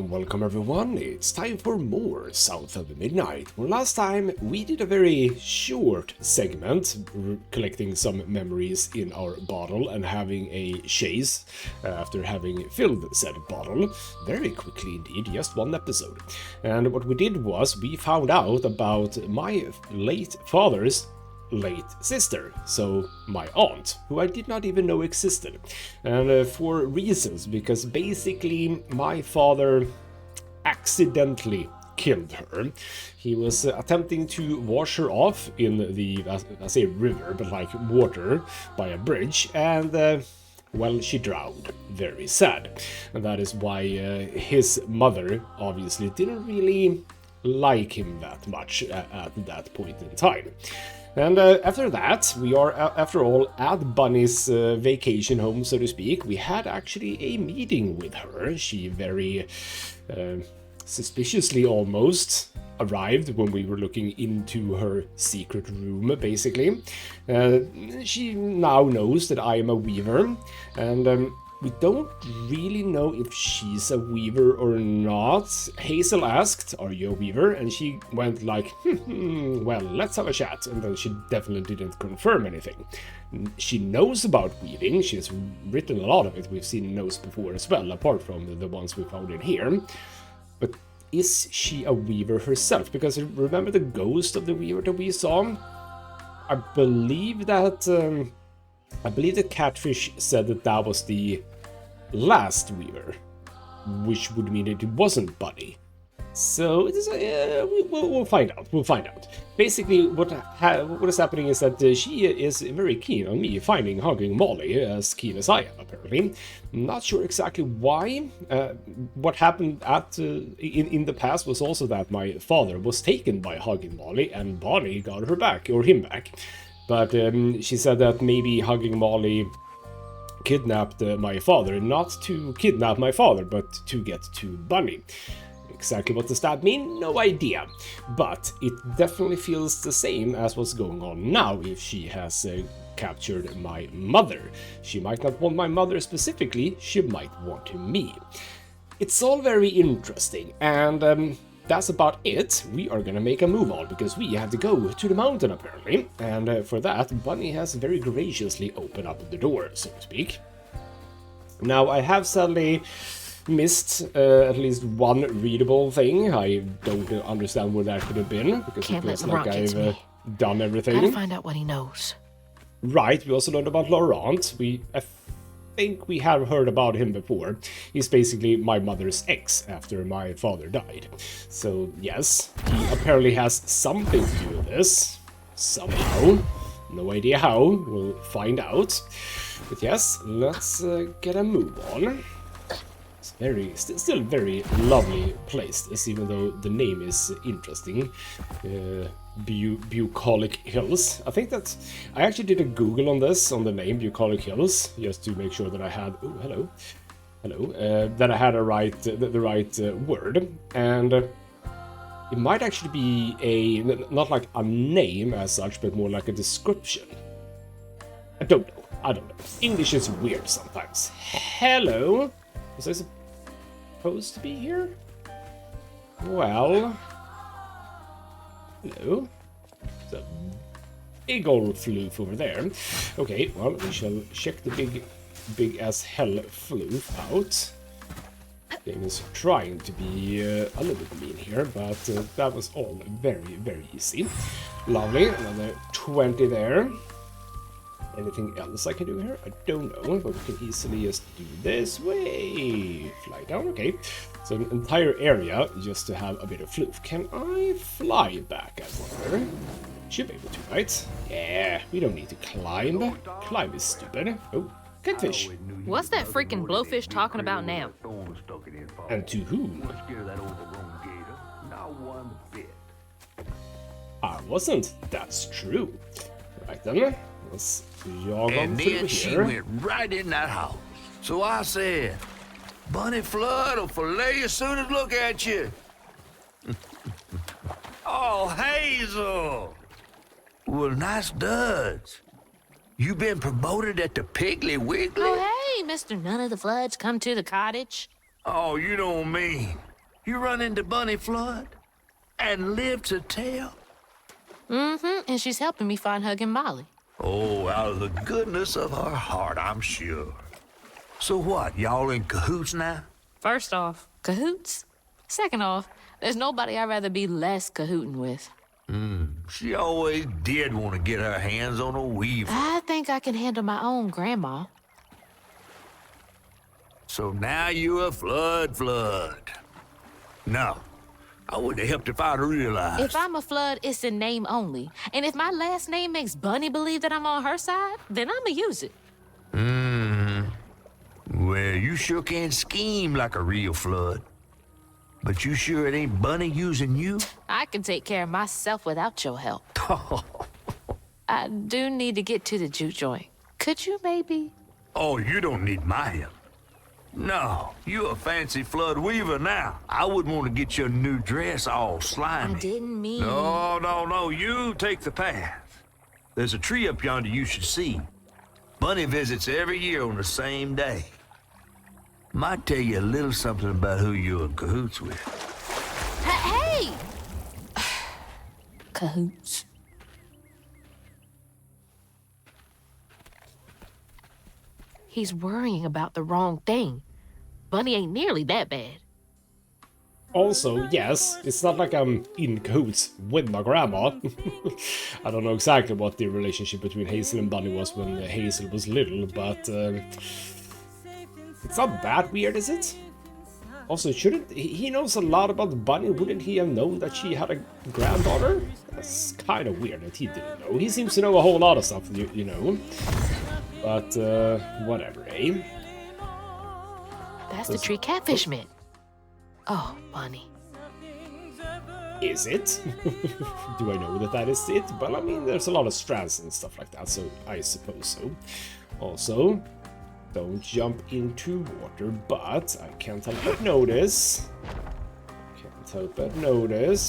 welcome everyone. It's time for more South of Midnight. Well, last time we did a very short segment, collecting some memories in our bottle and having a chase after having filled said bottle. Very quickly indeed, just one episode. And what we did was we found out about my late father's late sister, so my aunt, who I did not even know existed, and for reasons, because basically my father accidentally killed her. He was attempting to wash her off in the, I say river, but like water, by a bridge, and well, she drowned. Very sad. And that is why his mother obviously didn't really like him that much at that point in time. And after that, we are, after all, at Bunny's vacation home, so to speak. We had actually a meeting with her. She very suspiciously almost arrived when we were looking into her secret room, basically. She now knows that I am a weaver, and we don't really know if she's a weaver or not. Hazel asked, "Are you a weaver?" And she went like, well, let's have a chat. And then she definitely didn't confirm anything. She knows about weaving. She's written a lot of it. We've seen notes before as well, apart from the ones we found in here. But is she a weaver herself? Because remember the ghost of the weaver that we saw? I believe that the catfish said that that was the last weaver, which would mean that it wasn't Bunny. So it is, we'll find out. We'll find out. Basically, what is happening is that she is very keen on me finding Hugging Molly, as keen as I am, apparently. Not sure exactly why. What happened in the past was also that my father was taken by Hugging Molly, and Bonnie got her back, or him back. But she said that maybe Hugging Molly kidnapped my father, not to kidnap my father, but to get to Bunny. Exactly what does that mean? No idea. But it definitely feels the same as what's going on now if she has captured my mother. She might not want my mother specifically, she might want me. It's all very interesting, and that's about it. We are gonna make a move on, because we have to go to the mountain apparently, and for that, Bunny has very graciously opened up the door, so to speak. Now, I have sadly missed at least one readable thing. I don't understand where that could have been, because Can't it feels let like Laurent I've done everything. Gotta find out what he knows. Right, we also learned about Laurent. I think we have heard about him before. He's basically my mother's ex after my father died. So yes, he apparently has something to do with this. Somehow. No idea how, we'll find out. But yes, let's get a move on. It's still very lovely place, even though the name is interesting. Bucolic Hills. I think that I actually did a Google on this, on the name Bucolic Hills, just to make sure that I had. Oh, hello. That I had the right word, and it might actually be not like a name as such, but more like a description. I don't know. English is weird sometimes. Hello. Was I supposed to be here? Well, hello. There's a big old floof over there. Okay, well, we shall check the big as hell floof out. Thing is trying to be a little bit mean here, but that was all very, very easy. Lovely, another 20 there. Anything else I can do here? I don't know, but we can easily just do this way. Fly down, okay. So an entire area just to have a bit of floof. Can I fly back, I wonder? Should be able to, right? Yeah, we don't need to climb. Climb is stupid. Oh, catfish. What's that freaking blowfish talking about now? And to whom? I wasn't. That's true. Right then, let's jog on through here. And then she went right in that house. So I said, Bunny Flood will fillet you as soon as look at you. Oh, Hazel. Well, nice duds. You been promoted at the Piggly Wiggly? Oh, hey, Mr. None of the Floods, come to the cottage. Oh, you don't mean. You run into Bunny Flood and live to tell? Mm-hmm, and she's helping me find Huggin' Molly. Oh, out of the goodness of her heart, I'm sure. So what, y'all in cahoots now? First off, cahoots. Second off, there's nobody I'd rather be less cahooting with. She always did want to get her hands on a weaver. I think I can handle my own grandma. So now you're a flood. No, I wouldn't have helped if I'd realized. If I'm a Flood, it's in name only. And if my last name makes Bunny believe that I'm on her side, then I'ma use it. Well, you sure can scheme like a real flood. But you sure it ain't Bunny using you? I can take care of myself without your help. I do need to get to the juke joint. Could you maybe? Oh, you don't need my help. No, you a fancy flood weaver now. I wouldn't want to get your new dress all slimy. I didn't mean... No, you take the path. There's a tree up yonder you should see. Bunny visits every year on the same day. Might tell you a little something about who you're in cahoots with. Hey! Cahoots. He's worrying about the wrong thing. Bunny ain't nearly that bad. Also, yes, it's not like I'm in cahoots with my grandma. I don't know exactly what the relationship between Hazel and Bunny was when Hazel was little, but it's not that weird, is it? Also, shouldn't he knows a lot about Bunny? Wouldn't he have known that she had a granddaughter? That's kind of weird that he didn't know. He seems to know a whole lot of stuff, you know. But whatever, eh? That's the tree catfish meant. Oh, Bunny. Is it? Do I know that that is it? Well, I mean, there's a lot of strands and stuff like that, so I suppose so. Also, don't jump into water, but I can't help but notice.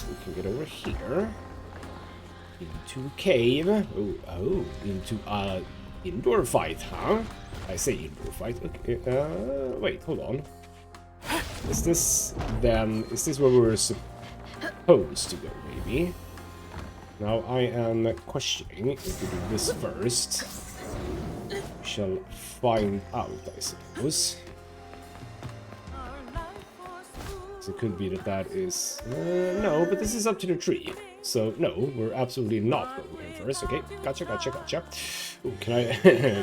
We can get over here. Into a cave. Oh, into a indoor fight, huh? I say indoor fight. Okay, wait, hold on. Is this where we were supposed to go, maybe? Now I am questioning if we do this first. We shall find out, I suppose. So it could be that is... no, but this is up to the tree. So, no, we're absolutely not going here first. Okay, gotcha. Ooh, can I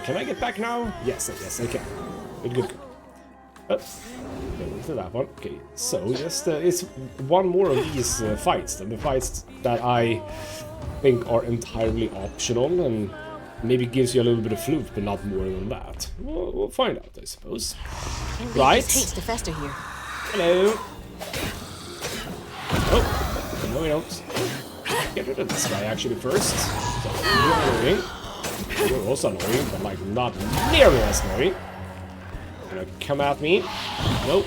can I get back now? Yes, I can. Good. Go into that one. Okay, so just it's one more of these fights. The fights that I think are entirely optional and maybe gives you a little bit of flute, but not more than that. We'll find out, I suppose. Right? Taste to fester here. Hello. Oh, no, we don't. Get rid of this guy actually first. So, you're annoying. You're also annoying, but like not nearly as annoying. Gonna come at me. Nope.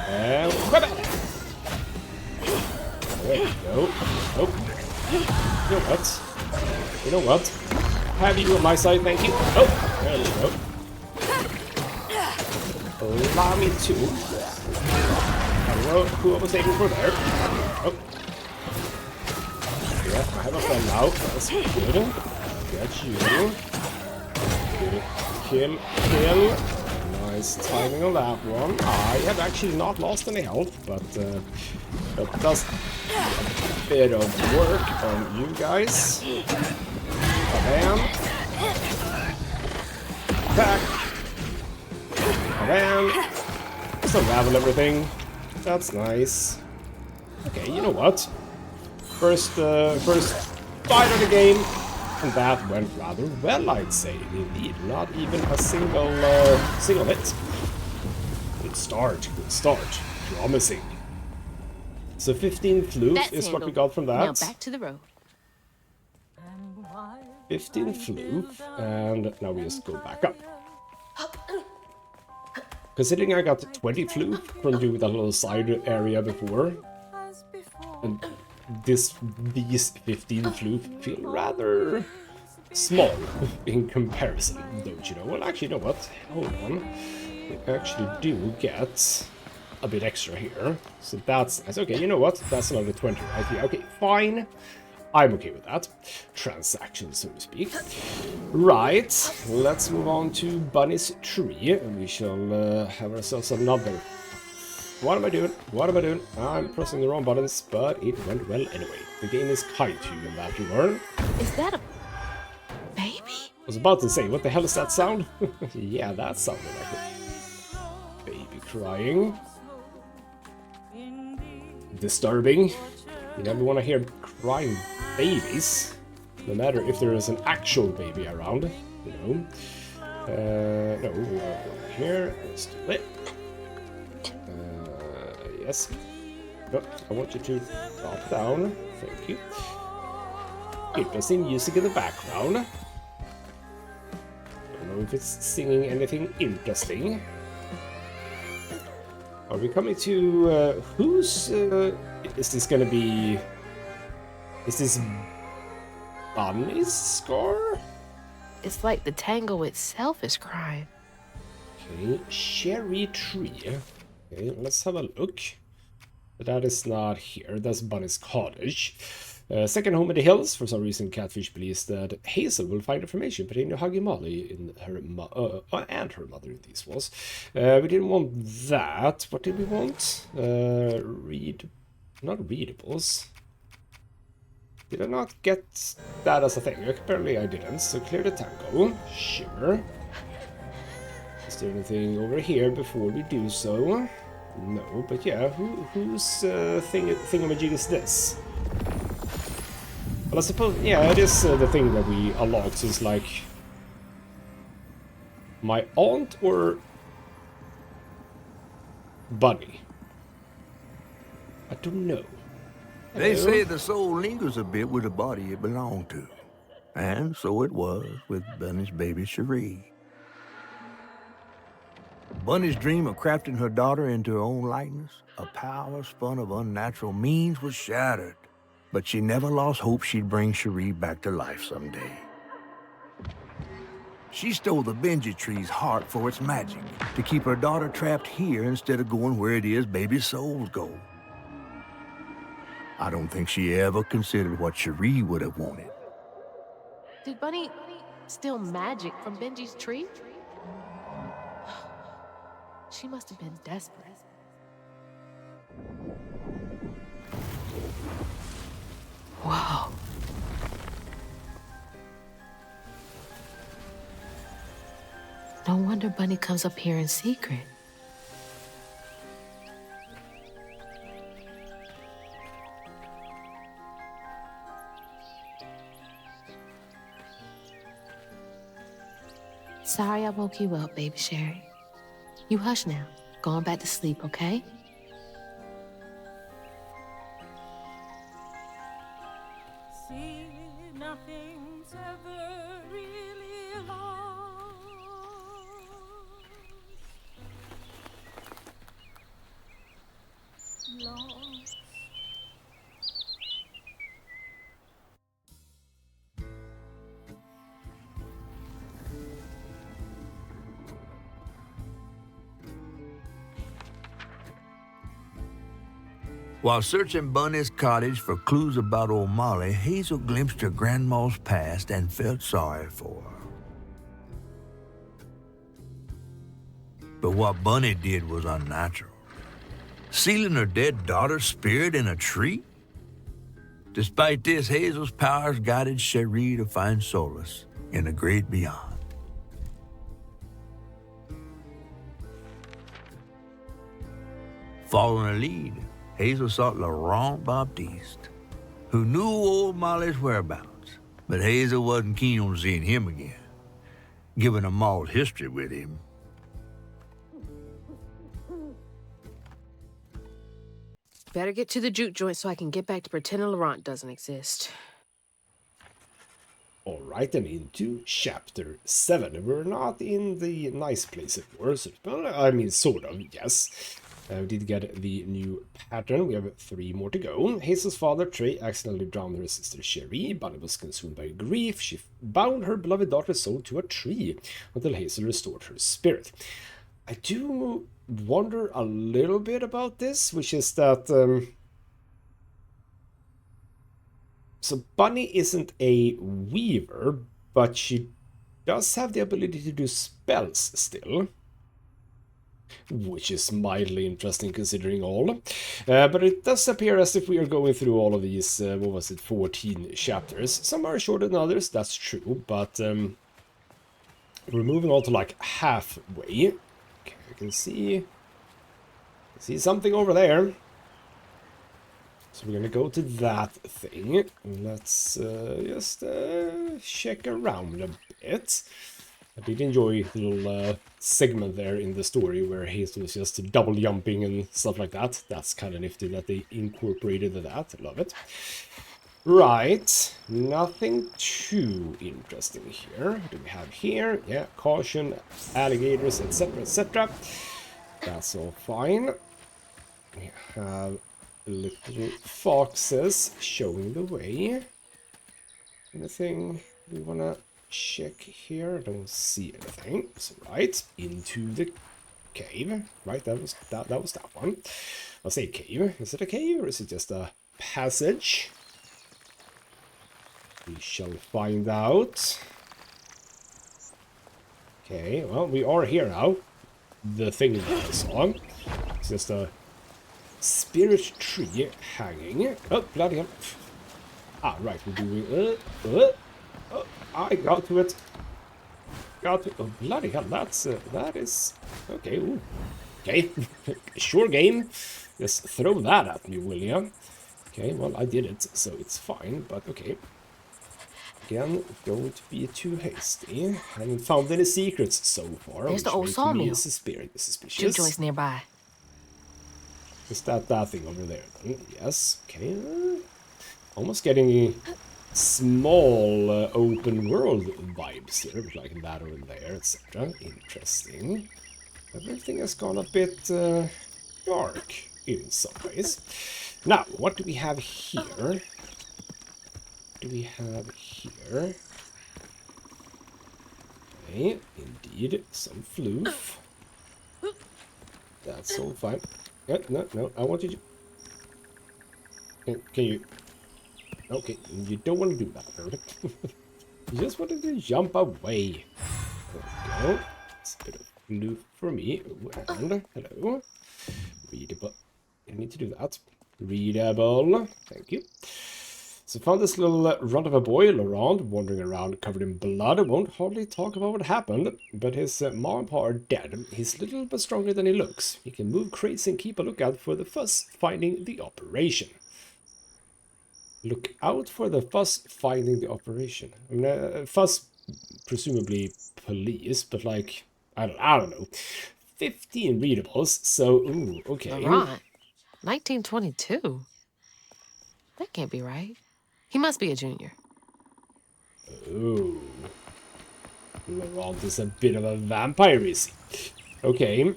And quit it. There we go. Nope. You know what? Have you on my side, thank you. Oh, there we go. Allow me to. I don't know who I was aiming for there. Oh. Yeah, I have a friend now. That's good. Get you. Kill. Nice timing on that one. I have actually not lost any health, but that does a bit of work on you guys. Bam. Attack. Bam. Just unravel everything. That's nice. Okay, you know what? First fight of the game, and that went rather well, I'd say. Indeed, not even a single hit. Good start. Promising. So 15 flute is what we got from that. Now back to the road. 15 flute, and now we just go back up. Considering I got 20 flute from doing that little side area before, and these 15 flute feel rather small in comparison, don't you know? Well, actually, you know what? Hold on. we actually do get a bit extra here. So that's nice. Okay, you know what? That's another 20 right here. Okay, fine. I'm okay with that. Transaction, so to speak. Right, let's move on to Bunny's tree. And we shall have ourselves another. What am I doing? What am I doing? I'm pressing the wrong buttons, but it went well anyway. The game is kind to you in that regard. Is that a baby? I was about to say, what the hell is that sound? Yeah, that sounded like a baby crying. Disturbing. You never want to hear crying babies, no matter if there is an actual baby around, you know. No, over here. Let's do it. Yes. No, I want you to drop down. Thank you. Interesting music in the background. Don't know if it's singing anything interesting. Are we coming to whose is this gonna be? Is this Bunny's scar? It's like the tango itself is crying. Okay, cherry tree. Okay, let's have a look. But that is not here. That's Bunny's cottage. Second home in the hills. For some reason, Catfish believes that Hazel will find information pertaining to Huggy Molly in her and her mother in these walls. We didn't want that. What did we want? Not readables. Did I not get that as a thing? Apparently I didn't. So clear the tango. Sure. Is there anything over here before we do so? No, but yeah, whose thingamajig is this? Well, I suppose, yeah, it is the thing that we unlocked, so it's like my aunt or Bunny. I don't know. They say the soul lingers a bit with the body it belonged to. And so it was with Bunny's baby Cherie. Bunny's dream of crafting her daughter into her own likeness, a power spun of unnatural means, was shattered. But she never lost hope she'd bring Cherie back to life someday. She stole the Benji tree's heart for its magic, to keep her daughter trapped here instead of going where it is baby souls go. I don't think she ever considered what Cherie would have wanted. Did Bunny steal magic from Benji's tree? She must have been desperate. Wow. No wonder Bunny comes up here in secret. Sorry I woke you up, baby Sherry. You hush now. Going back to sleep, okay? See, nothing's ever really lost. Lost. While searching Bunny's cottage for clues about old Molly, Hazel glimpsed her grandma's past and felt sorry for her. But what Bunny did was unnatural. Sealing her dead daughter's spirit in a tree? Despite this, Hazel's powers guided Cherie to find solace in the great beyond. Following her lead, Hazel sought Laurent Baptiste, who knew old Molly's whereabouts, but Hazel wasn't keen on seeing him again, given a mauled history with him. Better get to the juke joint so I can get back to pretending Laurent doesn't exist. Alright, then into chapter 7. We're not in the nice place, of course. Well, I mean, sort of, yes. We did get the new pattern. We have 3 more to go. Hazel's father, Trey, accidentally drowned her sister, Cherie. Bunny was consumed by grief. She bound her beloved daughter's soul to a tree until Hazel restored her spirit. I do wonder a little bit about this, which is that... so Bunny isn't a weaver, but she does have the ability to do spells still. Which is mildly interesting considering all. But it does appear as if we are going through all of these, what was it, 14 chapters. Some are shorter than others, that's true, but we're moving on to like halfway. Okay, I can see something over there. So we're gonna go to that thing. Let's just check around a bit. I did enjoy the little segment there in the story where he was just double jumping and stuff like that. That's kind of nifty that they incorporated that. I love it. Right, nothing too interesting here. What do we have here? Yeah, caution, alligators, etc., etc. That's all fine. We have little foxes showing the way. Anything we wanna check here? I don't see anything. So right into the cave. Right, that was that one. I'll say cave. Is it a cave or is it just a passage? We shall find out. Okay, well, we are here now. The thing that I saw. It's just a spirit tree hanging. Oh, bloody hell. Ah, right, we're doing... oh, I got to it. Got to... Oh, bloody hell, that is... Okay, ooh. Okay, sure game. Just throw that at me, will ya? Okay, well, I did it, so it's fine, but okay. Again, don't be too hasty. Haven't found any secrets so far. There's the old sawmill. Suspicious. Juke joints nearby. Is that thing over there then? Yes. Okay. Almost getting small open world vibes here, like that over there, etc. Interesting. Everything has gone a bit dark in some ways. Now, what do we have here? Okay, indeed, some floof. That's all fine. No, I want you to... Can you... Okay, you don't want to do that, right? You just wanted to jump away. There we go. It's a bit of floof for me. And, hello. Readable. I need to do that. Readable. Thank you. So found this little runt of a boy, Laurent, wandering around covered in blood. I won't hardly talk about what happened, but his mom and pa are dead. He's little but stronger than he looks. He can move crates and keep a lookout for the fuss finding the operation. Look out for the fuss finding the operation. I mean, fuss, presumably police, but like, I don't know. 15 readables, so, ooh, okay. Laurent, 1922? That can't be right. He must be a junior. Oh. Laurent is a bit of a vampire, is he? Okay.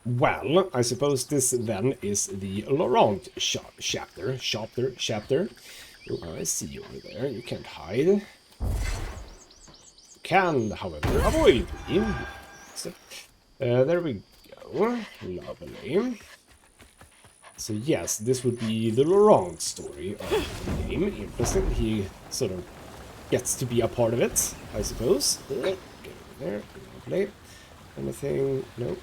Well, I suppose this then is the Laurent chapter. Oh, I see you over there. You can't hide. You can, however, avoid me. So, there we go. Lovely. So yes, this would be the Laurent story of the game. Interesting. He sort of gets to be a part of it, I suppose. Get over there. Lovely. Anything? Nope.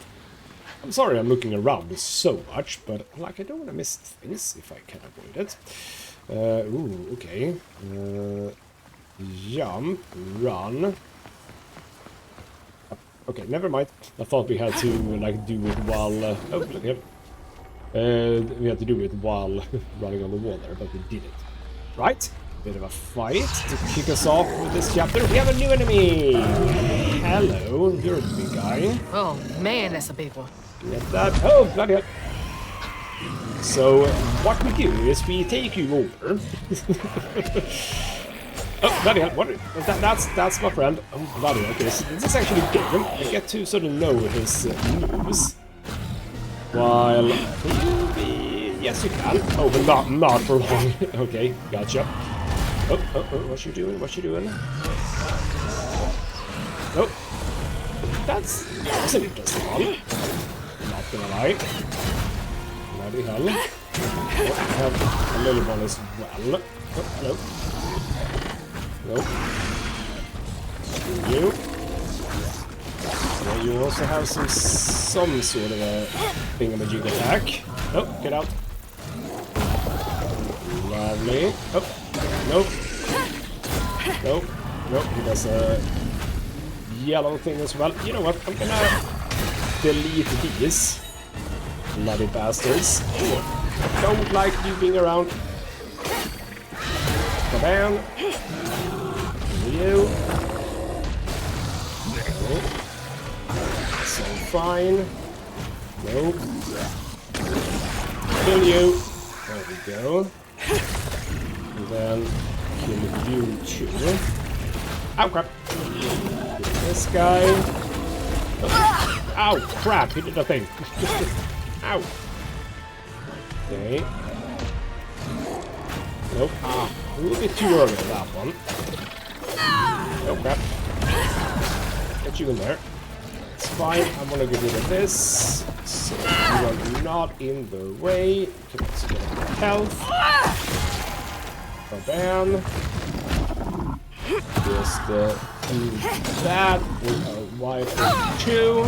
I'm sorry I'm looking around so much, but like I don't want to miss things if I can avoid it. Ooh, okay. Jump, run. Okay, never mind. I thought we had to like do it while. Oh, look here. We had to do it while running on the wall there, but we did it. Right, bit of a fight to kick us off with this chapter. We have a new enemy! Hello, you're a big guy. Oh man, that's a big one. Get that. Oh, bloody hell. So, what we do is we take you over. Oh, bloody hell, what? That's my friend. Oh, bloody hell. Okay, so this is actually good. I get to sort of know his moves. While yes, you can. Oh, but not for long. Okay, gotcha. Oh, what you doing? Oh. That's an interesting one. Not gonna lie. Bloody hell. Oh, I have a little one as well. Oh, hello. Nope. You. Yeah, you also have some sort of a thingamajig attack. Oh, get out. Lovely. Oh, nope. Nope. Nope, he does a yellow thing as well. You know what? I'm gonna delete these bloody bastards. Don't like you being around. Go down. You. Nope. So fine. Nope. Kill you. There we go. And then kill you too. Ow, crap. This guy. Oh. Ow, crap. He did a thing. Ow. Okay. Nope. Ah, a little bit too early for that one. Oh, crap. Get you in there. It's fine. I'm gonna get rid of this. So you are not in the way. You can also get health. Bam. Just do that with a while or two.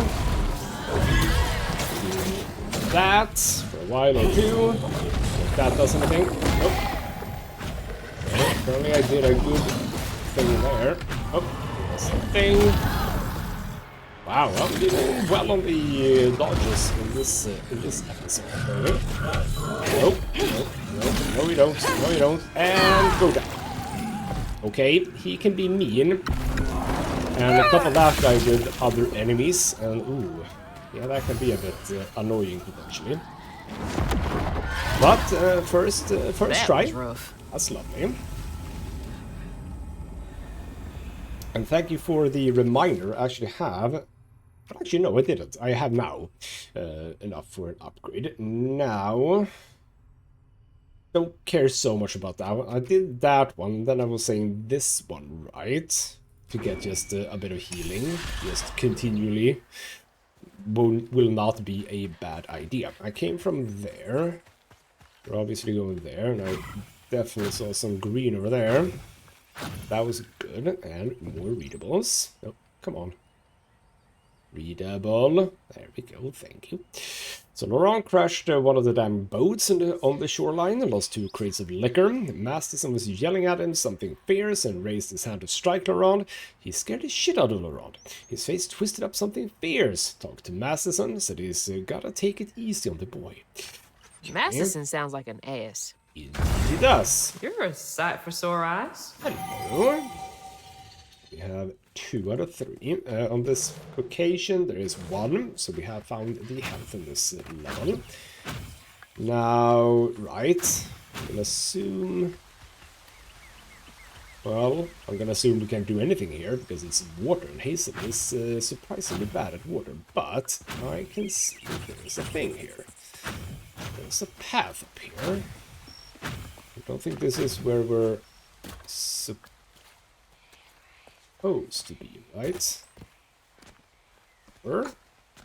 Do that for a while or two. If that does anything. Nope. Okay, apparently I did a good thing there. Oh, there's a thing. Wow, well, we did well on the dodges in this episode. Really. Nope, nope, nope, no we don't, no we don't, and go down. Okay, he can be mean, and couple that guy with other enemies, and ooh, yeah, that can be a bit annoying potentially. But first try. That's lovely. And thank you for the reminder. I actually have. Actually, no, I didn't. I have now enough for an upgrade. Now, don't care so much about that one. I did that one, then I was saying this one, right? To get just a bit of healing, just continually, will not be a bad idea. I came from there. We're obviously going there, and I definitely saw some green over there. That was good, and more readables. Oh, come on. Readable. There we go, thank you. So Laurent crashed one of the damn boats on the shoreline and lost 2 crates of liquor. Masterson was yelling at him something fierce and raised his hand to strike Laurent. He scared the shit out of Laurent. His face twisted up something fierce. Talked to Masterson, said he's gotta take it easy on the boy. Masterson sounds like an ass. He does. You're a sight for sore eyes. Hello. We have 2 out of 3. On this occasion, there is 1, so we have found the health in this level. Now, right, I'm gonna assume... Well, I'm gonna assume we can't do anything here, because it's water, and Hazel is surprisingly bad at water. But I can see there's a thing here. There's a path up here. I don't think this is where we're supposed to be, right? Or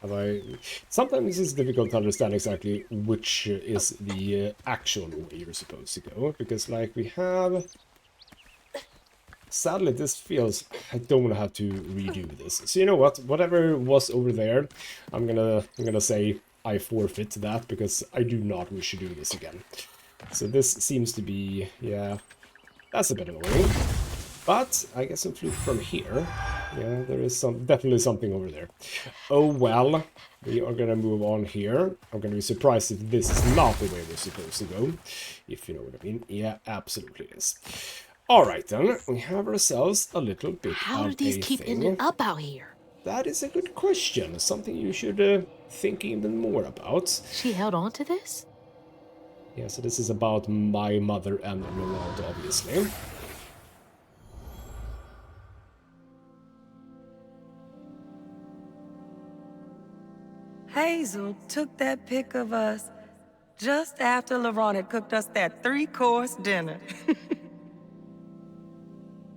have I... Sometimes it's difficult to understand exactly which is the actual way you're supposed to go, because like we have... Sadly, this feels... I don't want to have to redo this. So you know what? Whatever was over there, I'm gonna say I forfeit that, because I do not wish to do this again. So this seems to be... Yeah, that's a bit annoying. But I guess I'm flew from here. Yeah, there is definitely something over there. Oh well, we are gonna move on here. I'm gonna be surprised if this is not the way we're supposed to go. If you know what I mean. Yeah, absolutely it is. Alright then, we have ourselves a little bit How of do these a keep thing. ending up out here? That is a good question. Something you should think even more about. She held on to this? Yeah, so this is about my mother and Laurent, obviously. Hazel took that pic of us just after Laurent had cooked us that 3-course dinner.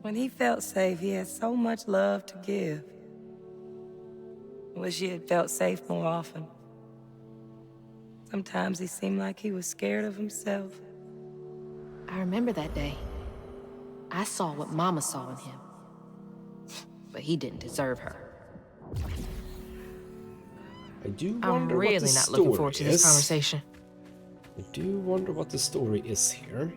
When he felt safe, he had so much love to give. Wish he had felt safe more often. Sometimes he seemed like he was scared of himself. I remember that day. I saw what Mama saw in him. But he didn't deserve her. I do I'm wonder what the really not looking forward to story this is. conversation. I do wonder what the story is here.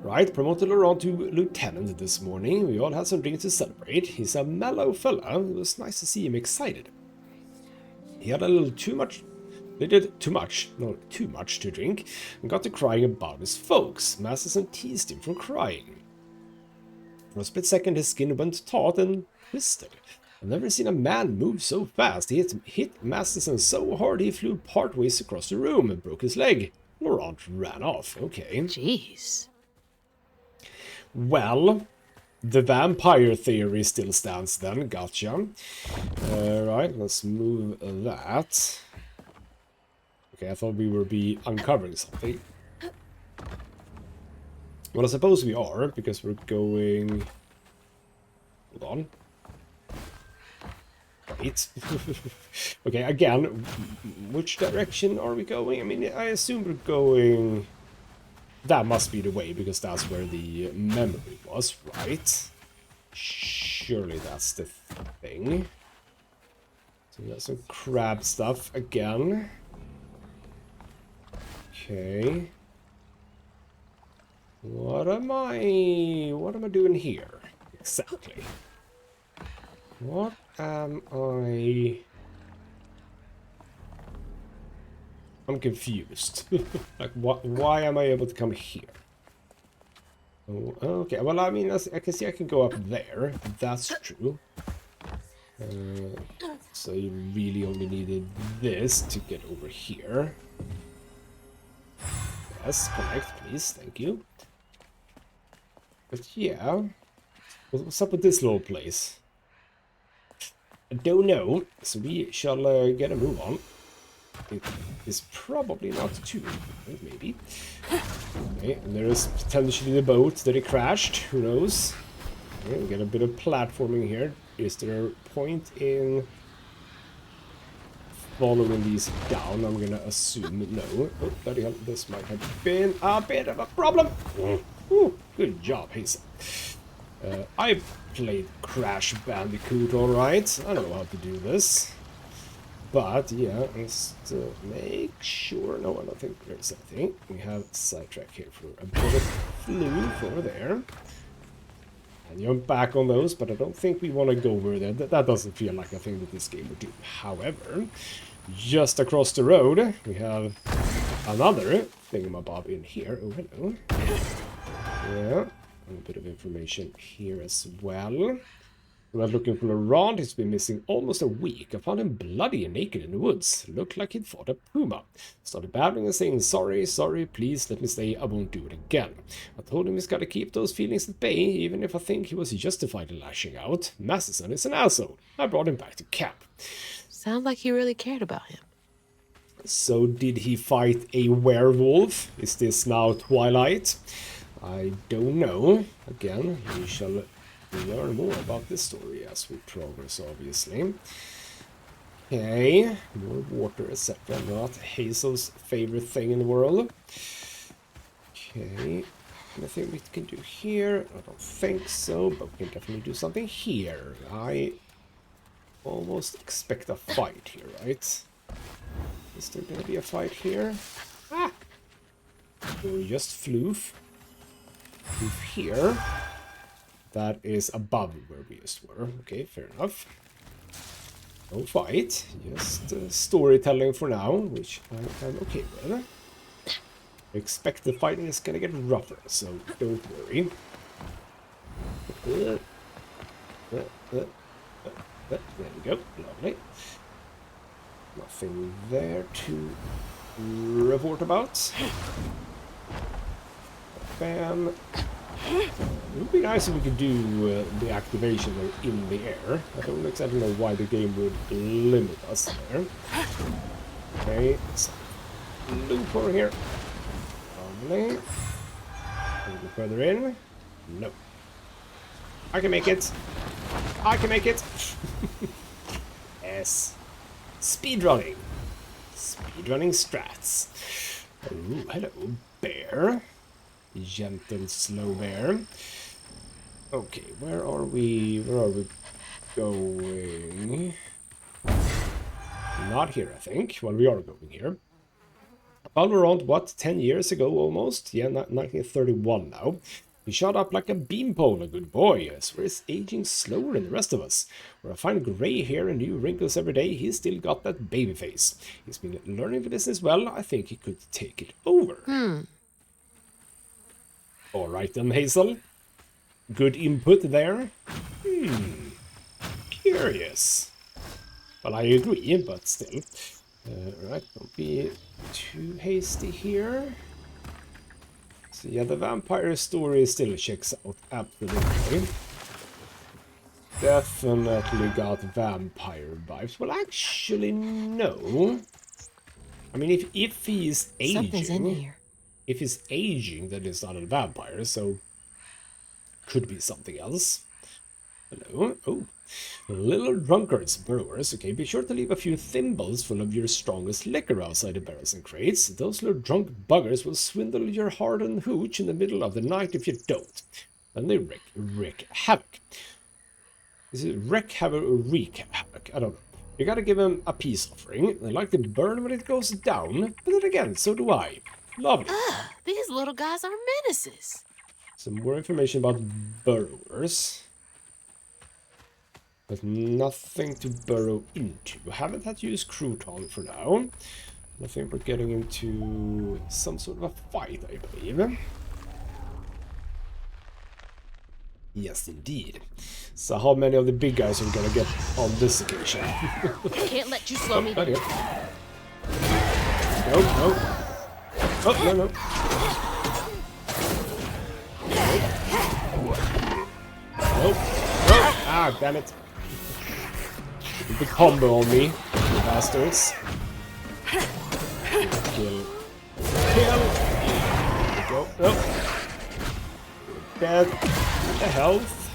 Right, promoted Laurent to lieutenant this morning. We all had some drinks to celebrate. He's a mellow fella. It was nice to see him excited. He had a little too much to drink, and got to crying about his folks. Masterson teased him for crying. For a split second, his skin went taut and twisted. I've never seen a man move so fast. He hit Masterson so hard he flew partways across the room and broke his leg. Laurent ran off. Okay. Jeez. Well, the vampire theory still stands then. Gotcha. Right, let's move that. Okay, I thought we would be uncovering something. Well, I suppose we are, because we're going... Hold on. Wait. Okay, again, which direction are we going? I mean, I assume we're going... That must be the way, because that's where the memory was, right? Surely that's the thing. So we got some crab stuff again. Okay. What am I doing here? Exactly. What am I... I'm confused. Like, why am I able to come here? Oh, okay, well, I mean, I can see I can go up there. That's true. So you really only needed this to get over here. Yes, connect, please. Thank you. But yeah, what's up with this little place? I don't know, so we shall get a move on. It is probably not too difficult, maybe. Okay, and there is potentially the boat that it crashed, who knows? Okay, we get a bit of platforming here. Is there a point in following these down? I'm gonna assume no. Oh, bloody hell, this might have been a bit of a problem. Ooh, good job, Hazel. I played Crash Bandicoot, alright. I know how to do this. But, yeah, let's make sure... No, I don't think there's anything. We have sidetrack here for a bit of floof over there. And jump back on those, but I don't think we want to go over there. That doesn't feel like a thing that this game would do. However, just across the road, we have another thingamabob in here. Oh, hello. Yeah, a bit of information here as well. We're looking for Laurent. He's been missing almost a week. I found him bloody and naked in the woods. Looked like he'd fought a puma. Started babbling and saying, sorry, please let me stay. I won't do it again. I told him he's got to keep those feelings at bay, even if I think he was justified in lashing out. Masterson is an asshole. I brought him back to camp. Sounds like he really cared about him. So did he fight a werewolf? Is this now Twilight? I don't know. Again, we shall learn more about this story as we progress, obviously. Okay, more water, etc. Not Hazel's favorite thing in the world. Okay, anything we can do here? I don't think so, but we can definitely do something here. I almost expect a fight here, right? Is there gonna be a fight here? Ah! Or just floof. Floof here. That is above where we just were. Okay, fair enough. No fight, just storytelling for now, which I'm okay with. I expect the fighting is gonna get rougher, so don't worry. There we go, lovely. Nothing there to report about. Bam. It would be nice if we could do the activation in the air. I don't exactly know why the game would limit us there. Okay, so loop over here. Lovely. A little further in. No. I can make it. I can make it. Yes. Speedrunning. Speedrunning strats. Oh, hello, bear. Gentle, slow bear. Okay, where are we? Where are we going? Not here, I think. Well, we are going here. Found around, what, 10 years ago almost? Yeah, 1931 now. He shot up like a beanpole, a good boy. I swear he's aging slower than the rest of us. Where I find grey hair and new wrinkles every day, he's still got that baby face. He's been learning the business well. I think he could take it over. Alright then, Hazel. Good input there. Curious. Well, I agree, but still. Right, don't be too hasty here. So yeah, the vampire story still checks out, absolutely. Definitely got vampire vibes. Well, actually, no. I mean, if he's Something's in aging... here. If he's aging, then it's not a vampire, so... Could be something else. Hello? Oh. Little drunkards, brewers. Okay, be sure to leave a few thimbles full of your strongest liquor outside the barrels and crates. Those little drunk buggers will swindle your hard-earned hooch in the middle of the night if you don't. Then they wreak havoc. Is it wreak havoc or wreak havoc? I don't know. You gotta give them a peace offering. They like to burn when it goes down, but then again, so do I. Lovely. These little guys are menaces. Some more information about burrowers. But nothing to burrow into. Haven't had to use crouton for now. I think we're getting into some sort of a fight, I believe. Yes, indeed. So how many of the big guys are we gonna get on this occasion? Can't let you slow me down. No, no. Oh, no, no. Nope. Nope. Ah, damn it. The combo on me, you bastards. Kill. Kill. There we go. Nope. Dead. The health.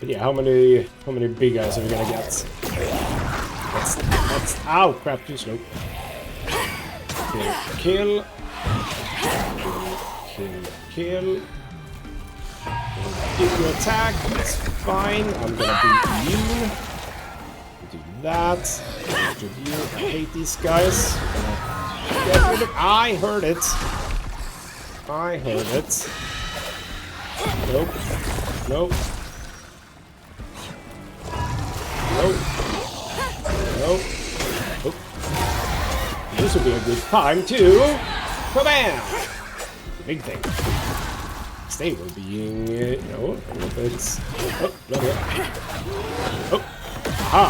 But yeah, how many big guys are we gonna get? That's ow, crap, too slow. Kill. Kill. Give you attack, that's fine. I'm gonna beat you. Do that. After you. I hate these guys. Get rid of. I heard it. I heard it. Nope. Nope. Nope. Nope. Nope. This would be a good time too. Kabam! Big thing. They were being, you know, a little bit... Oh, bloody hell. Oh, aha!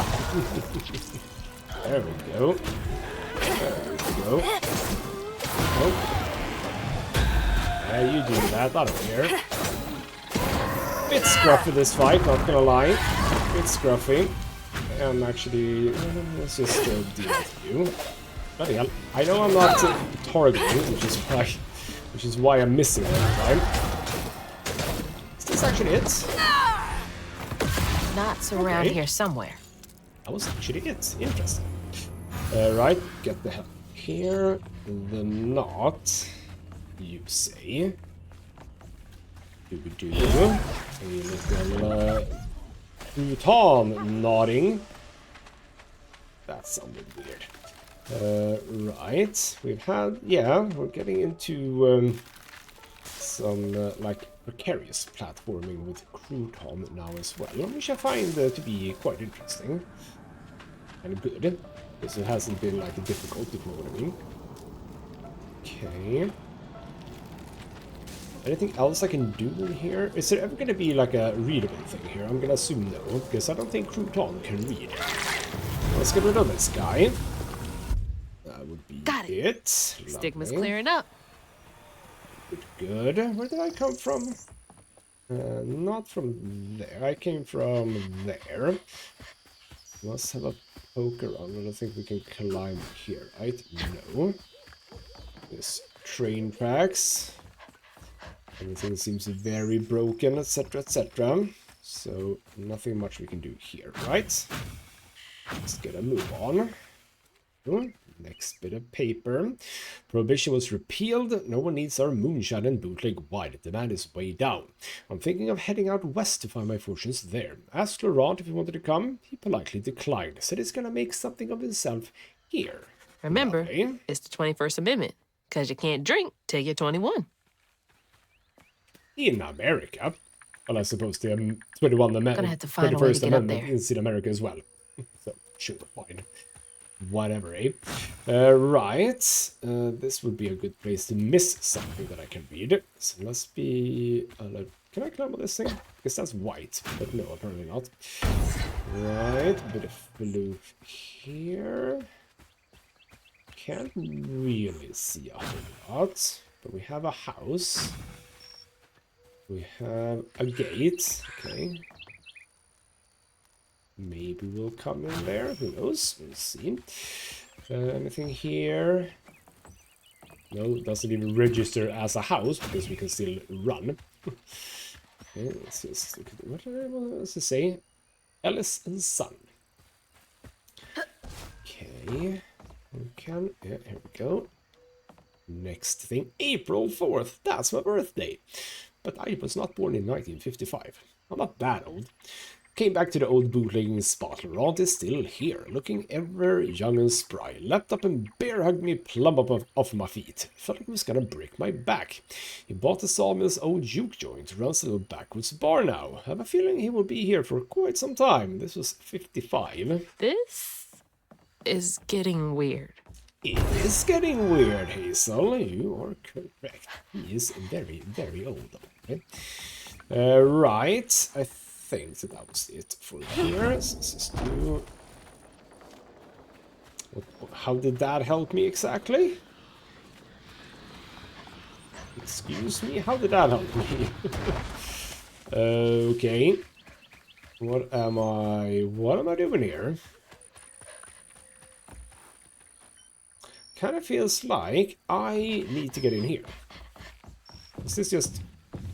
There we go. There we go. Oh. Yeah, you do that, I don't care. Bit scruffy this fight, not gonna lie. Bit scruffy. I'm actually... let's just deal with you. Bloody hell. I know I'm not targeting, which is why I'm missing all the time. Is this actually it? Knots around here somewhere. That was actually it. Interesting. Right, get the hell here. The knot, you say. Do. A little crouton nodding. That sounded weird. Right, we've had, yeah, we're getting into some like precarious platforming with crouton now as well, which I find to be quite interesting and good, because it hasn't been like difficult, if you know what I mean. Okay. Anything else I can do in here? Is there ever going to be like a readable thing here? I'm going to assume no, because I don't think crouton can read. Let's get rid of this guy. That would be it. Stigma's Lovely. clearing up. Good. Where did I come from? Not from there. I came from there. Let's have a poke around. I don't think we can climb here, right? No. There's train tracks. Everything seems very broken, etc., etc. So nothing much we can do here, right? Let's get a move on. Next bit of paper. Prohibition was repealed. No one needs our moonshine and bootleg wine. Demand is way down. I'm thinking of heading out west to find my fortunes there. Asked Laurent if he wanted to come. He politely declined. Said he's gonna make something of himself here. Remember, Lovely. it's the 21st Amendment, because you can't drink till you're 21. In America. Well, I suppose the 21 Gonna have to find a way to 21st get up Amendment there. is in America as well. So, sure, fine. Whatever, eh? Right. This would be a good place to miss something that I can read. So must be... can I climb on this thing? Because that's white, but no, apparently not. Right, a bit of blue here. Can't really see a whole lot, but we have a house. We have a gate, okay. Maybe we'll come in there, who knows, we'll see. Anything here? No, it doesn't even register as a house, because we can still run. Okay, let's just look at what does it say? Ellis and Son. Okay, we can, yeah, here we go. Next thing, April 4th, that's my birthday. But I was not born in 1955. I'm not that old. Came back to the old bootlegging spot. Laurent is still here, looking ever young and spry. Leapt up and bear-hugged me plumb up off my feet. Felt like he was gonna break my back. He bought the sawmill's old Juke joint, runs a little backwards bar now. Have a feeling he will be here for quite some time. This was 55. This is getting weird. It is getting weird, Hazel. You are correct. He is very, very old. Okay. Right. I think that was it for here. So let's just do... How did that help me exactly? Excuse me? How did that help me? Okay. What am I doing here? Kind of feels like I need to get in here. Is this just...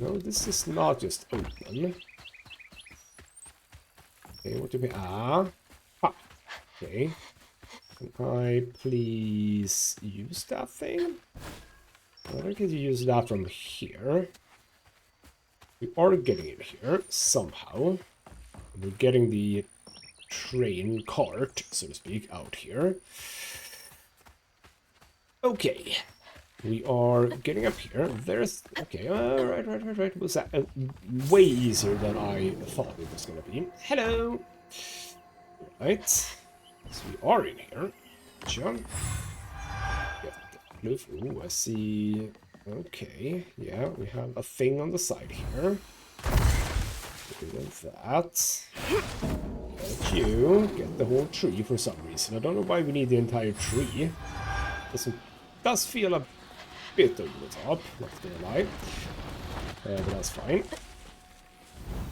No, this is not just open. Okay, what do we... Ah. Okay. Can I please use that thing? I don't get to use that from here. We are getting in here, somehow. We're getting the train cart, so to speak, out here. Okay, we are getting up here. There's... Okay, right. Was that way easier than I thought it was going to be. Hello! Right, so we are in here. John. Ooh, I see... Okay, yeah, we have a thing on the side here. Doing that. Get you. Get the whole tree for some reason. I don't know why we need the entire tree. Does feel a bit over the top, not gonna lie. But that's fine.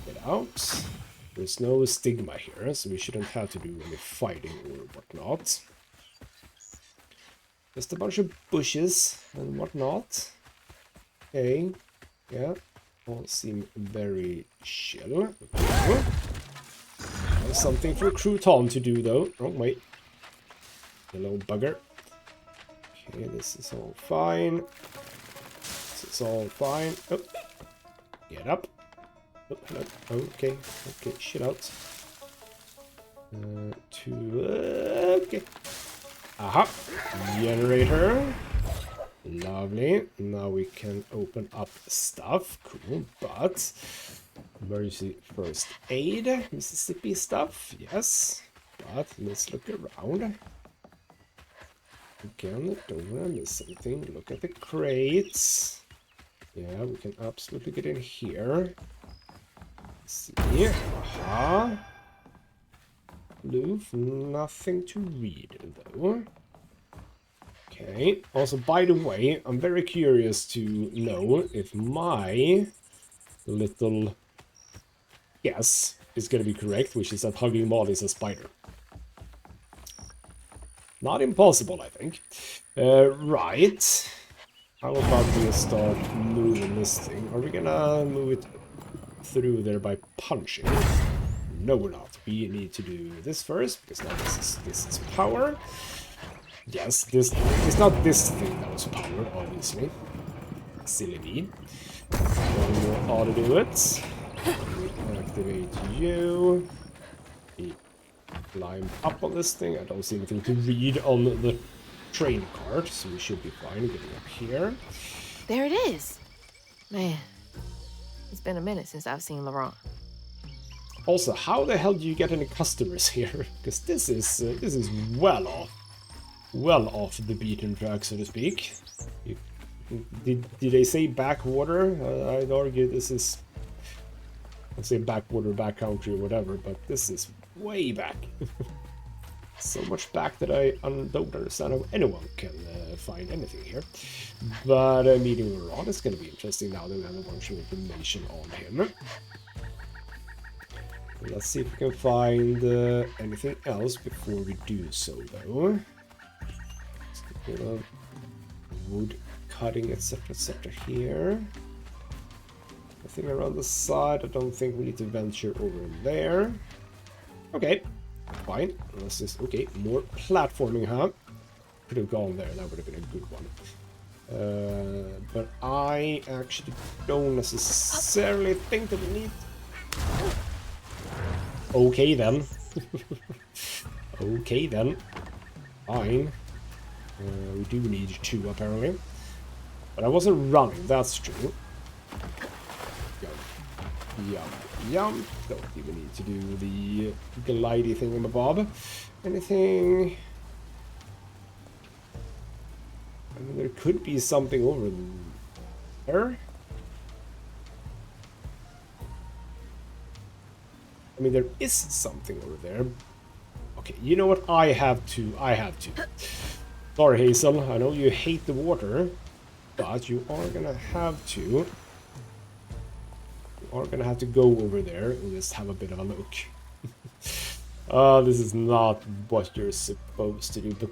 Get out. There's no stigma here, so we shouldn't have to do any fighting or whatnot. Just a bunch of bushes and whatnot. Okay, yeah, all seem very chill. Okay. Something for Crouton to do though. Oh wait, you little bugger. Okay, this is all fine. This is all fine. Oh, get up. Oh, hello. Okay, shit out. Okay. Aha, generator. Lovely. Now we can open up stuff. Cool, but emergency first aid, Mississippi stuff. Yes, but let's look around. Again, don't want to miss anything. Look at the crates. Yeah, we can absolutely get in here. Let's see. Aha. Blue, nothing to read though. Okay. Also, by the way, I'm very curious to know if my little guess is going to be correct, which is that Hugging Maul is a spider. Not impossible, I think. Right. How about we start moving this thing? Are we gonna move it through there by punching? no, we're not. We need to do this first, because now this is power. Yes, this it's not this thing that was power, obviously. Silly me. One more auto do it. Activate you. We climb up on this thing. I don't see anything to read on the train card, so we should be fine getting up here. There it is. Man, it's been a minute since I've seen Laurent. Also, how the hell do you get any customers here? Because this is well off the beaten track, so to speak. Did they say backwater? I'd argue this is, let's say backwater, backcountry, or whatever, but this is way back. So much back that I don't understand how anyone can find anything here. But meeting Laurent is going to be interesting now that we have a bunch of information on him. Let's see if we can find anything else before we do so, though. Let's get rid of wood cutting, etc., here. Nothing around the side. I don't think we need to venture over there. Okay, fine. Let's just, okay, more platforming, huh? Could have gone there. That would have been a good one. But I actually don't necessarily think that we need. Okay then. Okay then. Fine. We do need 2 apparently. But I wasn't running, that's true. Yum. Don't even need to do the glidey thingamabob. Anything? I mean, there could be something over there. I mean, there is something over there. Okay, you know what? I have to. Sorry, Hazel. I know you hate the water, but you are gonna have to. You are gonna have to go over there and just have a bit of a look. This is not what you're supposed to do, but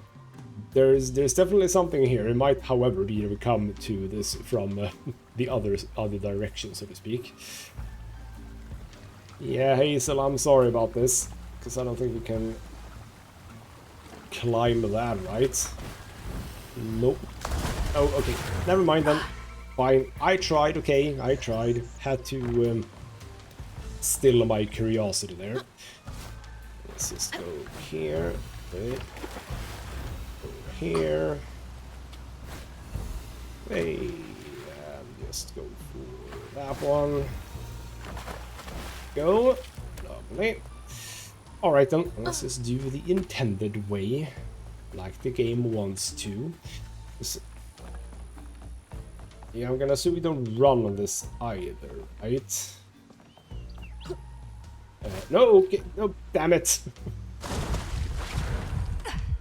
there's definitely something here. It might, however, be able to come to this from the other direction, so to speak. Yeah, Hazel, I'm sorry about this, because I don't think we can climb that, right? Nope. Oh, okay. Never mind then. Fine. I tried, okay. I tried. Had to still my curiosity there. Let's just go here. Okay. Over here. Hey, and just go for that one. Go. Lovely. Alright then, let's just do the intended way, like the game wants to. Yeah, I'm gonna assume we don't run on this either, right? No, okay, no, damn it!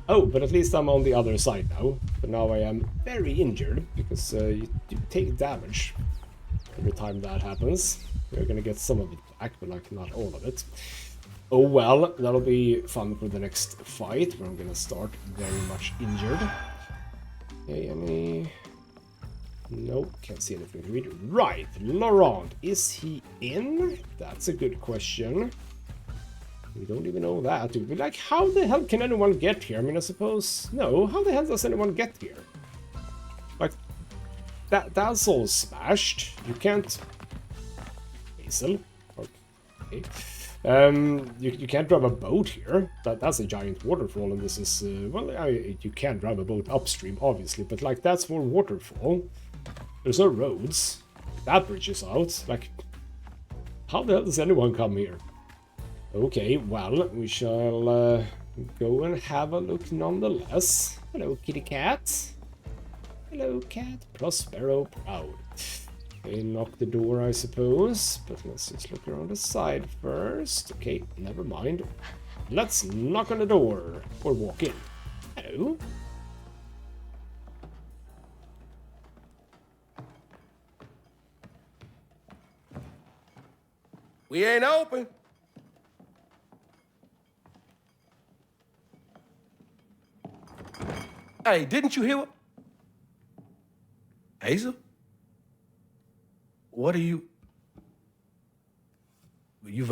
Oh, but at least I'm on the other side now. But now I am very injured, because you take damage every time that happens. We're gonna get some of it back, but like not all of it. Oh well, that'll be fun for the next fight, where I'm gonna start very much injured. Okay, any... Nope, can't see anything to read. Right, Laurent, is he in? That's a good question. We don't even know that, do we? Like, how the hell can anyone get here? I mean, I suppose... No, how the hell does anyone get here? Like, that's all smashed. You can't... Hazel? Okay. You can't drive a boat here. That's a giant waterfall, and this is... well, you can drive a boat upstream, obviously, but, like, that's for waterfall. There's no roads. That bridge is out. Like, how the hell does anyone come here? Okay, well, we shall go and have a look nonetheless. Hello, kitty cat. Hello, cat. Prospero proud. Okay, knock the door, I suppose. But let's just look around the side first. Okay, never mind. Let's knock on the door. Or walk in. Hello. We ain't open. Hey, didn't you hear what? Hazel? What are you... You've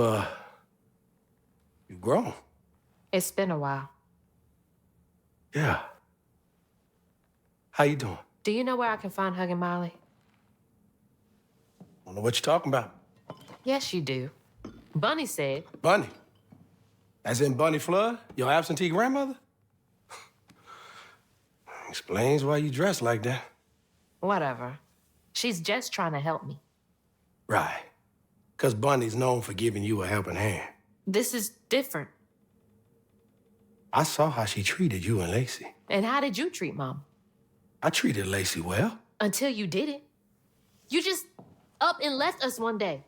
You grown. It's been a while. Yeah. How you doing? Do you know where I can find Huggin' Molly? Don't know what you're talking about. Yes, you do. Bunny said. Bunny. As in Bunny Flood, your absentee grandmother? Explains why you dress like that. Whatever. She's just trying to help me. Right. Because Bunny's known for giving you a helping hand. This is different. I saw how she treated you and Lacey. And how did you treat Mom? I treated Lacey well. Until you didn't. You just up and left us one day.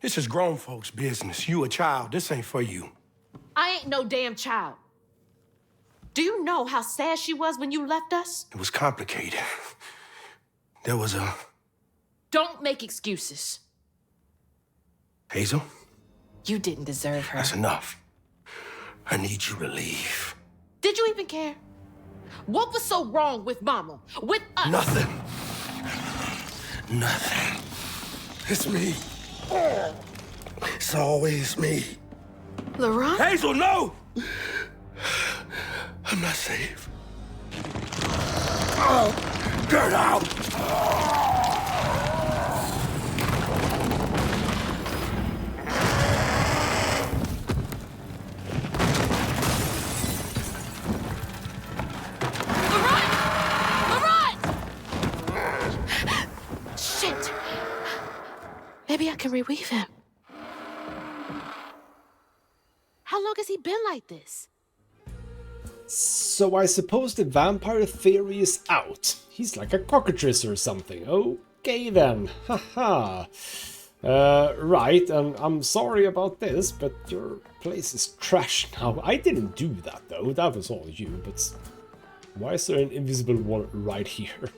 This is grown folks' business. You a child. This ain't for you. I ain't no damn child. Do you know how sad she was when you left us? It was complicated. There was a... Don't make excuses. Hazel, You didn't deserve her. that's enough. I need you to leave. Did you even care? What was so wrong with Mama? With us? Nothing. Nothing. It's me. It's always me. Laurent? Hazel, no! I'm not safe. Oh, get out! Shit! Maybe I can reweave him. How long has he been like this? So I suppose the vampire theory is out. He's like a cockatrice or something. Okay then. Haha. Right, and I'm sorry about this, but your place is trash now. I didn't do that though, that was all you, but why is there an invisible wall right here?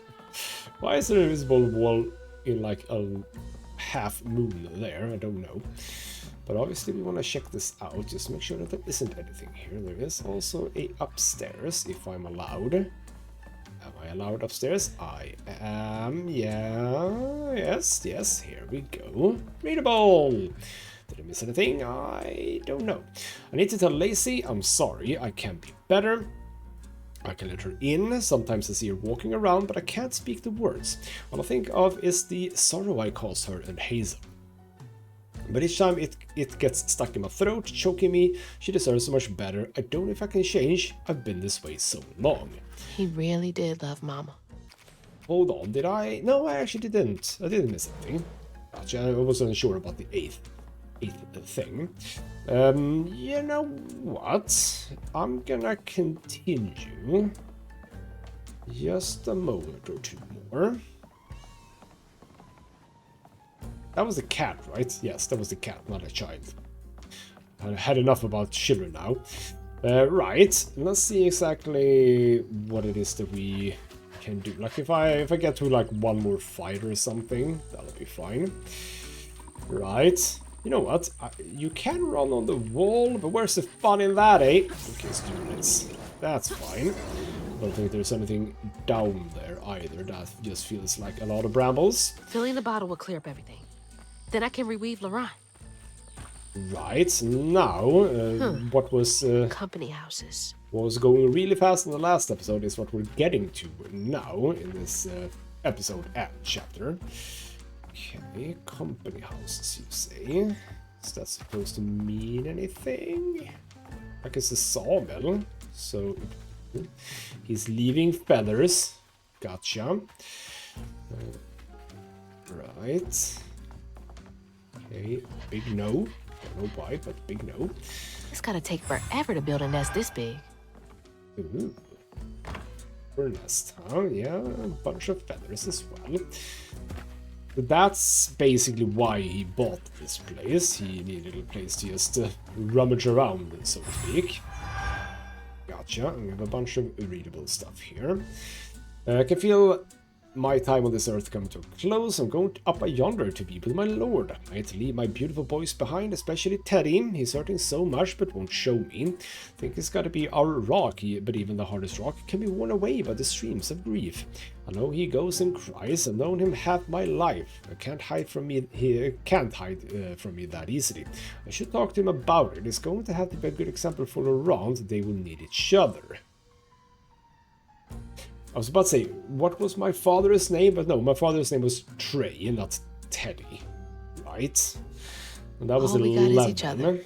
Why is there an invisible wall in like a half moon there? I don't know. But obviously we want to check this out, just make sure that there isn't anything here. There is also a upstairs, if I'm allowed. Am I allowed upstairs? I am, yeah, yes, here we go. Readable! Did I miss anything? I don't know. I need to tell Lacey, I'm sorry, I can be better. I can let her in, sometimes I see her walking around, but I can't speak the words. All I think of is the sorrow I caused her and Hazel. But each time it gets stuck in my throat, choking me, she deserves so much better. I don't know if I can change, I've been this way so long. He really did love Mama. Hold on, did I? No, I actually didn't. I didn't miss anything. Actually, I wasn't sure about the eighth thing. You know what? I'm gonna continue. Just a moment or two more. That was the cat, right? Yes, that was the cat, not a child. I had enough about children now. Right, let's see exactly what it is that we can do. Like if I get to like one more fight or something, that'll be fine. Right. You know what? You can run on the wall, but where's the fun in that, eh? Okay, let's do this. That's fine. I don't think there's anything down there either. That just feels like a lot of brambles. Filling the bottle will clear up everything. Then I can reweave Laurent. Right, now, what was Company houses. what was going really fast in the last episode is what we're getting to now in this episode and chapter. Okay, company houses, you say. Is that supposed to mean anything? Like it's a sawmill, so he's leaving feathers. Gotcha. Right. Okay, big no. Don't know why, but big no. It's gotta take forever to build a nest this big. Ooh. For a nest, huh? Yeah, a bunch of feathers as well. But that's basically why he bought this place. He needed a place to just rummage around, so to speak. Gotcha. And we have a bunch of readable stuff here. I can feel my time on this earth come to a close, I'm going up yonder to be with my lord. I had to leave my beautiful boys behind, especially Teddy. He's hurting so much but won't show me. Think it's gotta be our rock, but even the hardest rock can be worn away by the streams of grief. I know he goes and cries. I've known him half my life. I can't hide from me. He can't hide from me that easily. I should talk to him about it. It's going to have to be a good example for Laurent. They will need each other. I was about to say, what was my father's name? But no, my father's name was Trey, not Teddy. Right? And that was all we got 11. is each other.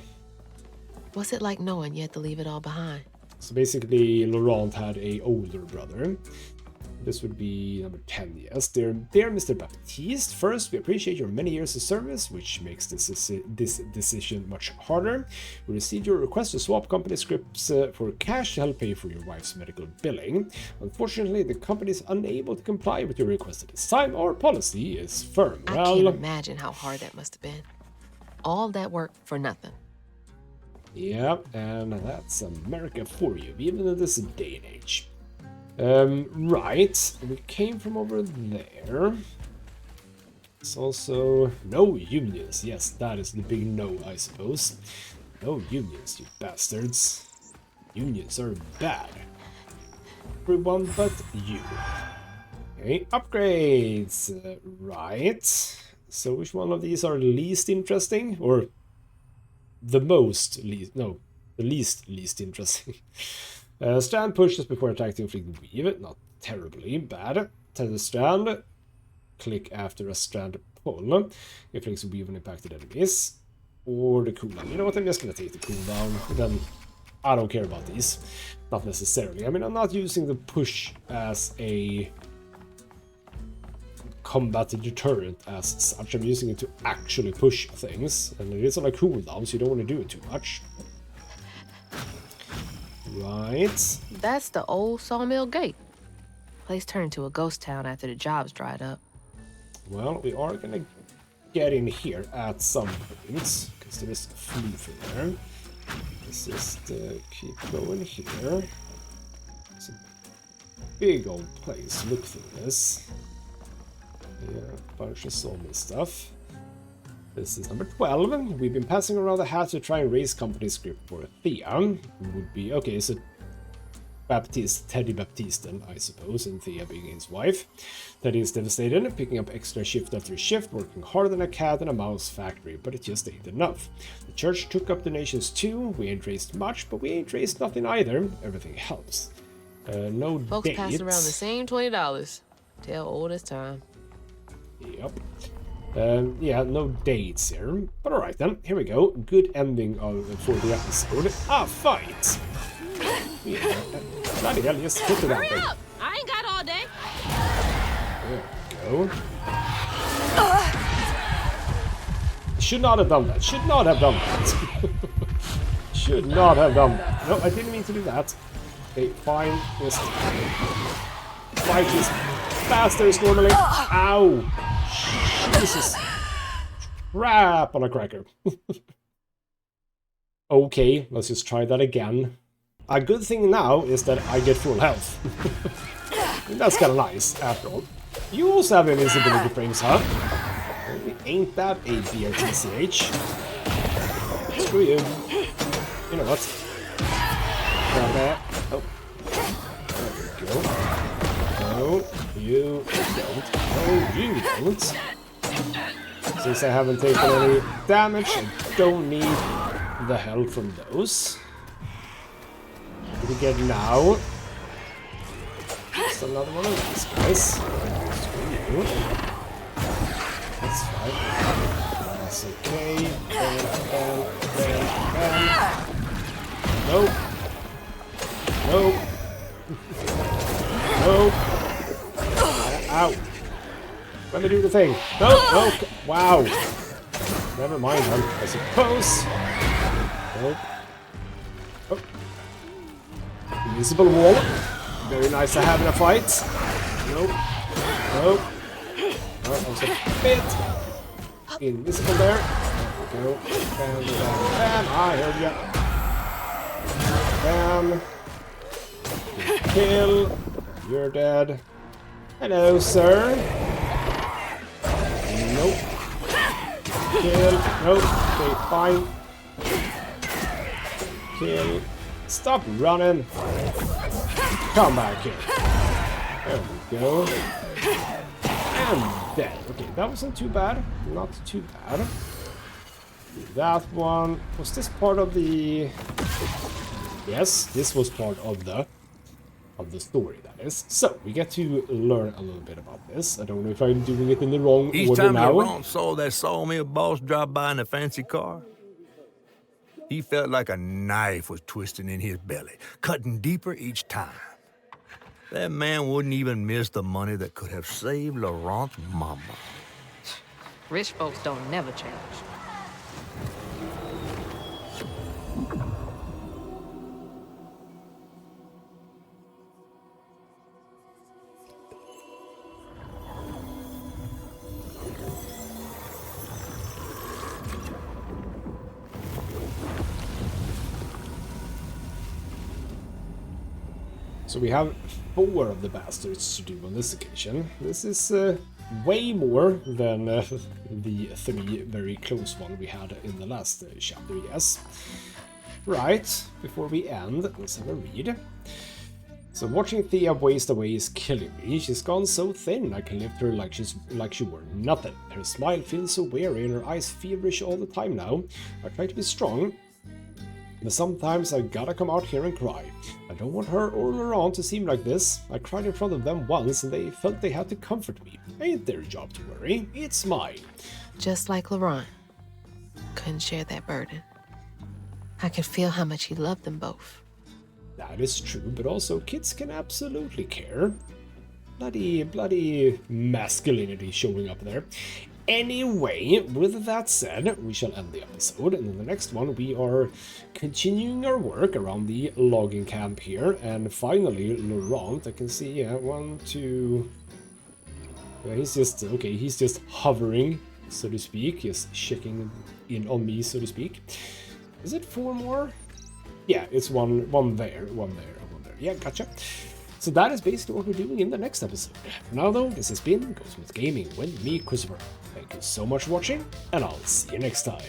What's it like knowing you had to leave it all behind? So basically, Laurent had a older brother. This would be number 10, yes. Dear Mr. Baptiste, first, we appreciate your many years of service, which makes this decision much harder. We received your request to swap company scripts for cash to help pay for your wife's medical billing. Unfortunately, the company is unable to comply with your request at this time. Our policy is firm. I can't imagine how hard that must have been. All that work for nothing. Yeah, and that's America for you, even in this day and age. Right, we came from over there. It's also no unions. Yes, that is the big no, I suppose. No unions, you bastards. Unions are bad. Everyone but you. Okay, upgrades. Right. So which one of these are least interesting? Or the most least? No, the least interesting. Strand pushes before attack to inflict weave. Not terribly bad. Tether strand. Click after a strand pull. Inflicts weave on impacted enemies. Or the cooldown. You know what? I'm just gonna take the cooldown. Then I don't care about these. Not necessarily. I mean, I'm not using the push as a combat deterrent as such. I'm using it to actually push things. And it is on a cooldown, so you don't want to do it too much. Right. That's the old Sawmill Gate. Place turned into a ghost town after the jobs dried up. Well, we are gonna get in here at some point, because there is a flue through there. Let's just keep going here. It's a big old place. Look through this. Yeah, a bunch of sawmill stuff. This is number 12. We've been passing around the hat to try and raise company script for Thea. Would be okay, so Baptiste, Teddy Baptiste, then, I suppose, and Thea being his wife. Teddy is devastated, picking up extra shift after shift, working harder than a cat in a mouse factory, but it just ain't enough. The church took up donations too. We ain't raised much, but we ain't raised nothing either. Everything helps. No Folks dates. passed around the same $20. Tell old as time. Yep. Yeah, no dates here. But alright then, here we go. Good ending for the episode. Ah, fight! Yeah, bloody hell, just hit it that thing. Up! I ain't got all day. There we go. Should not have done that. Should not have done that. Should not have done that. No, I didn't mean to do that. Okay, fine. Just fight these bastards normally. Ow! Jesus. Crap on a cracker. Okay, let's just try that again. A good thing now is that I get full health. That's kind of nice, after all. You also have invincibility frames, huh? Ain't that a BRTCH? Screw you. You know what? Grab that. Oh. There we go. No, you don't. No, you don't. Since I haven't taken any damage, I don't need the help from those. What do we get now? Just another one of these guys. Screw you. That's fine. That's okay. Bam, bam, bam, bam. Nope. Nope. Nope. Ow. Let me do the thing. No, no. Wow. Never mind, then, I suppose. Nope. Oh. Invisible wall. Very nice to have in a fight. Nope. Nope. Oh, that was a bit invisible there. There we go. Bam, bam, bam. I heard ya. Bam. Kill. You're dead. Hello, sir. Nope. Kill. Nope. Okay, fine. Kill. Stop running. Come back here. There we go. And dead. Okay, that wasn't too bad. Not too bad. That one. Was this part of the... Yes, this was part of the story, that is. So, we get to learn a little bit about this. I don't know if I'm doing it in the wrong Each order time now. Laurent saw that sawmill boss drive by in a fancy car, he felt like a knife was twisting in his belly, cutting deeper each time. That man wouldn't even miss the money that could have saved Laurent's mama. Rich folks don't never change. So we have 4 of the bastards to do on this occasion. This is way more than the 3 very close one we had in the last chapter, yes. Right, before we end, let's have a read. So watching Thea waste away is killing me. She's gone so thin I can lift her like she were nothing. Her smile feels so weary and her eyes feverish all the time now. I try to be strong, but sometimes I gotta come out here and cry. I don't want her or Laurent to seem like this. I cried in front of them once and they felt they had to comfort me. Ain't their job to worry, it's mine. Just like Laurent. Couldn't share that burden. I could feel how much he loved them both. That is true, but also kids can absolutely care. Bloody masculinity showing up there. Anyway, with that said, we shall end the episode, and in the next one we are continuing our work around the logging camp here, and finally Laurent, I can see, 1, 2... Yeah, he's just hovering, so to speak, just checking in on me, so to speak. Is it 4 more? Yeah, it's one there. Yeah, gotcha. So that is basically what we're doing in the next episode. For now though, this has been ghostmutgaming with me, Christopher. Thank you so much for watching, and I'll see you next time.